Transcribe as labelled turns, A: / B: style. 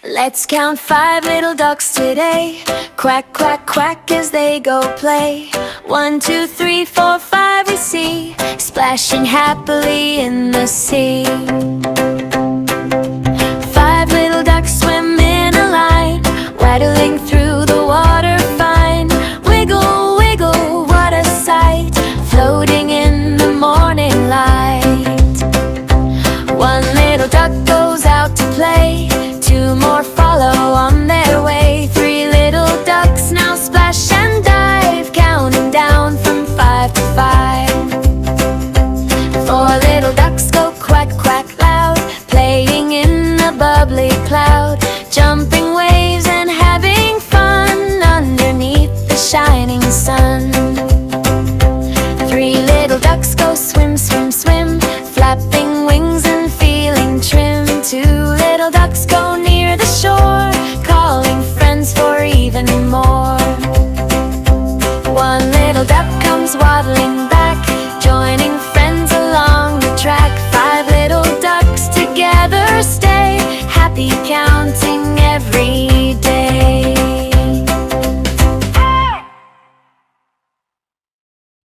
A: Let's count 5 little ducks today. Quack, quack, quack as they go play. 1, 2, 3, 4, 5 we see, splashing happily in the sea. 5 little ducks swim in a line, waddling through the water fine. Wiggle, wiggle, what a sight, floating in the morning light. 1 little duck goes out to play, 2 more follow on their way. 3 little ducks now splash and dive, counting down from 5 to 5. 4 little ducks go quack, quack loud, playing in a bubbly cloud, jumping waves and having fun underneath the shining sun. 3 little ducks go swim, swim, swim, flapping wings and feeling trim. 2 little ducks go near the shore, calling friends for even more. 1 little duck comes waddling back, joining friends along the track. 5 little ducks together stay, happy counting every